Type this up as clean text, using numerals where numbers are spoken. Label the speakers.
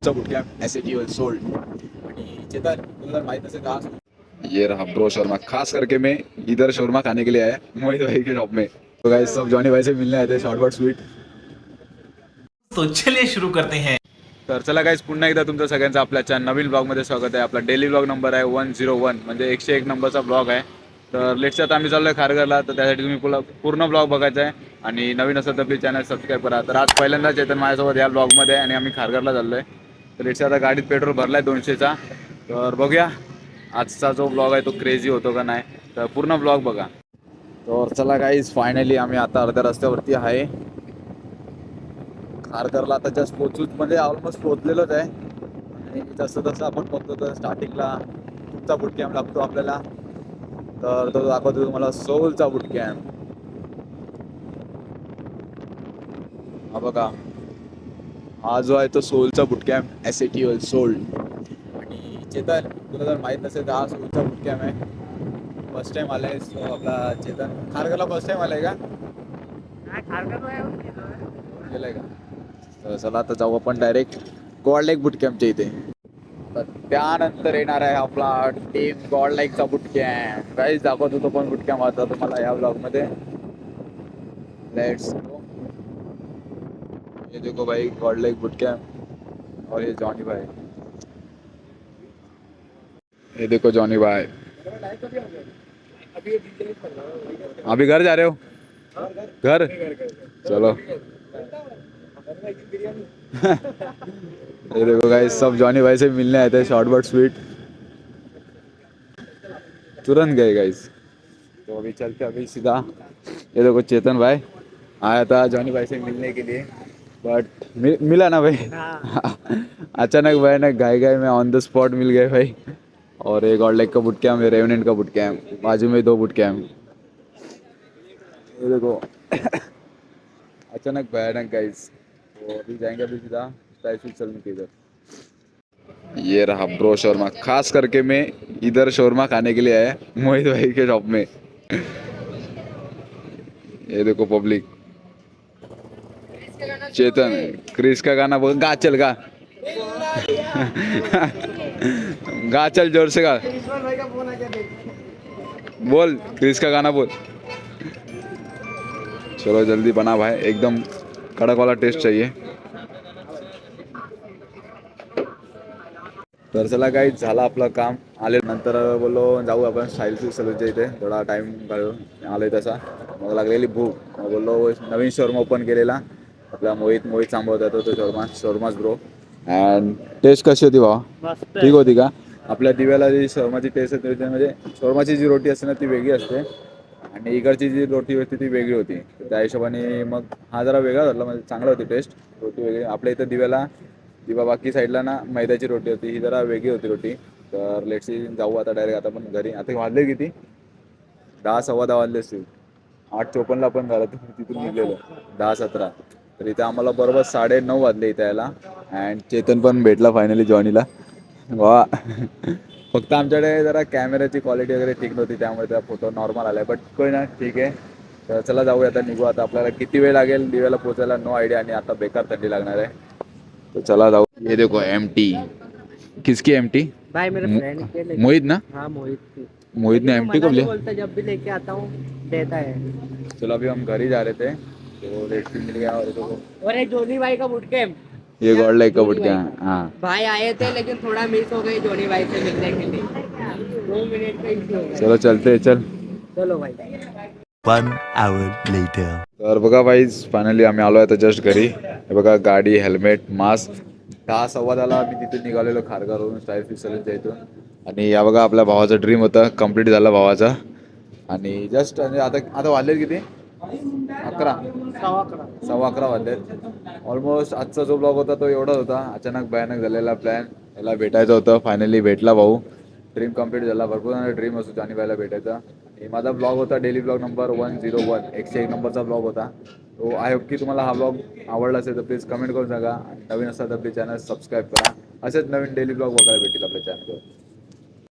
Speaker 1: Boot camp SAT will sold आणि चेतन तुला माहित नसेल का ये रहा ब्रो शर्मा खास करके मैं इधर शोरमा खाने के लिए आया मोहित भाई के शॉप में तो गाइस सब जॉनी भाई से मिलने आए थे शॉर्ट बट स्वीट
Speaker 2: तो चलिए शुरू करते हैं।
Speaker 1: तर चला गाइस पुन्हा एकदा तुमचं सगळ्यांचं आपल्या नवीन ब्लॉगमध्ये स्वागत आहे. आपला डेली ब्लॉग नंबर आहे 101 म्हणजे 101 नंबरचा ब्लॉग आहे. तर लेट्स आता आम्ही चाललोय खारघरला तर त्यासाठी तुम्ही पूर्ण ब्लॉग बघायचा आहे आणि नवीन असेल तर प्लीज चॅनल सबस्क्राईब करा. तर आज पहिल्यांदाच चेतन माझ्यासोबत या ब्लॉगमध्ये आणि आम्ही खारघरला चाललोय. तर लेट्स आता गाडीत पेट्रोल भरलाय 200चा. तर बघूया आजचा जो ब्लॉग आहे तो क्रेझी होतो का नाही तर पूर्ण ब्लॉग बघा. तर चला गाईज फायनली आम्ही आता अर्ध्या रस्त्यावरती आहे. खारघरला आता जस्ट पोचूच म्हणजे ऑलमोस्ट पोचलेलोच आहे आणि जसं जसं आपण बघतो तर स्टार्टिंगला तुमचा बूट कॅम्प लागतो आपल्याला. तर तो दाखवतो तुम्हाला सोलचा बूट कॅम्प. हा बघा हा जो आहे तो सोलचा बूट कॅम्प एसएटी विल सोल्ड आणि चेतन तुला जर माहीत नसेल तर हा सोलचा बूट कॅम्प आहे. फर्स्ट टाइम आलाय आपला चेतन खारघरला फर्स्ट टाइम आलाय का गेलाय का. तर चला आता जाऊ आपण डायरेक्ट गॉड लाईक बूट कॅम्पच्या इथे. तर त्यानंतर येणार आहे आपला टीम गॉड लाईकचा बूट कॅम्प. काहीच दाखवत होतो पण बूट कॅम्प आता तुम्हाला या ब्लॉग मध्ये. Let's go. ये देखो भाई गॉड लाईक बूट कॅम्प और ये जॉनी भाई. ये देखो जॉनी भाई. अभी घर जा रहे हो घर चलो. ये देखो गाइस सब जॉनी भाई से मिलने आए थे शॉर्ट बट स्वीट. तुरंत गए गाइस. तो अभी चलते अभी सीधा. ये देखो चेतन भाई आया था जॉनी भाई से मिलने के लिए बट मिला ना भाई. अचानक भयानक गाय में ऑन द स्पॉट मिल गए भाई. और एक और लेग का बूट कैम्प है रेवनेंट का बूट कैम्प बाजू में 2 बूट कैम्प. ये देखो अचानक भयानक गाइस. तो अभी जाएंगे अभी सीधा स्टाइल चलने के इधर. ये रहा ब्रो शोरमा खास करके मैं इधर शोरमा खाने के लिए आया मोहित भाई के शॉप में. ये देखो पब्लिक. चेतन क्रिस का गाना बोल गा चल गा. गा चल जोर से गा बोल क्रिस का गाना बोल. चलो जल्दी बना भाई एकदम कड़क वाला टेस्ट चाहिए. तर चला काही झालं आपलं काम. आले नंतर बोललो जाऊ आपण स्टाईल सलूनच्या इथे थोडा टाइम काढून आलोय तसा. मग लागलेली भूक मग बोललो नवीन शोरमा ओपन केलेला आपला मोहित सांभाळत होता तो शोरमाच ब्रो. अँड टेस्ट कशी होती भावा ठीक होती का. आपल्या दिव्याला जी शोरमाची टेस्ट होती म्हणजे शोरमाची जी रोटी असते ना ती वेगळी असते आणि इकडची जी रोटी होती ती वेगळी होती. त्या हिशोबाने मग हा जरा वेगळा झाला म्हणजे चांगला होती टेस्ट. रोटी वेगळी आपल्या इथं दिवा बाकी साईडला ना मैद्याची रोटी होती ही जरा वेगळी होती रोटी. तर लेट्स जाऊ आता डायरेक्ट आता पण घरी. आता वाजले किती 10 सव्वा 10 वाजले असतील. 8:54 आपण झालं तिथून निघलेलो 10:17. तर इथे आम्हाला बरोबर 9:30 वाजले इथे यायला. अँड चेतन पण भेटला फायनली जॉनीला. वा फक्त आमच्याकडे जरा कॅमेऱ्याची क्वालिटी वगैरे ठीक नव्हती त्यामुळे त्या फोटो नॉर्मल आलाय बट कोई ना ठीक आहे. तर चला जाऊया आता निघू. आता आपल्याला किती वेळ लागेल दिव्याला पोचायला नो आयडिया आणि आता बेकार थंडी लागणार आहे. तो चला जाओ. ये देखो एमटी. किसकी एमटी
Speaker 3: भाई मेरे फ्रेंड के लेके.
Speaker 1: मोहित ना
Speaker 3: हाँ
Speaker 1: मोहित ने एमटी कब लिया.
Speaker 3: बोलता जब भी लेके आता हूँ देता है.
Speaker 1: चलो अभी हम घर ही जा रहे थे तो लेट मिल गया.
Speaker 3: और एक जोनी भाई का बूट कैम्प.
Speaker 1: ये गॉड लाइक का बूट कैम्प. हाँ
Speaker 3: भाई आए थे लेकिन थोड़ा मिस हो गए जोनी भाई से मिलने के लिए. 2 मिनट का इश्यू हो गया.
Speaker 1: चलो चलते चल.
Speaker 3: चलो भाई.
Speaker 2: 1 hour later.
Speaker 1: तर बघा भाईज फायनली आम्ही आलो आता जस्ट घरी. हे बघा गाडी हेल्मेट मास्क 10 सव्वा 10ला आम्ही तिथून निघालेलो खारघरवरून स्टाईल फिश सलूनच्या इथून. आणि या बघा आपल्या भावाचं ड्रीम होतं कम्प्लीट झालं भावाचा. आणि जस्ट म्हणजे आता वाजले किती 11 सव्वा 11 वाजलेत ऑलमोस्ट. आजचा जो ब्लॉग होता तो एवढाच होता. अचानक भयानक झालेला प्लॅन याला भेटायचं होतं फायनली भेटला भाऊ. ड्रीम कम्प्लीट झाला. भरपूर ड्रीम असतो जॉनी भाईला भेटायचा. आणि माझा ब्लॉग होता डेली ब्लॉग नंबर 101 101 नंबरचा ब्लॉग होता. तो आय होप की तुम्हाला हा ब्लॉग आवडला असेल तर प्लीज कमेंट करून सांगा. नवीन असाल तर प्लीज चॅनल सबस्क्राईब करा. असेच नवीन डेली ब्लॉग बघायला भेटेल आपल्या चॅनलवर.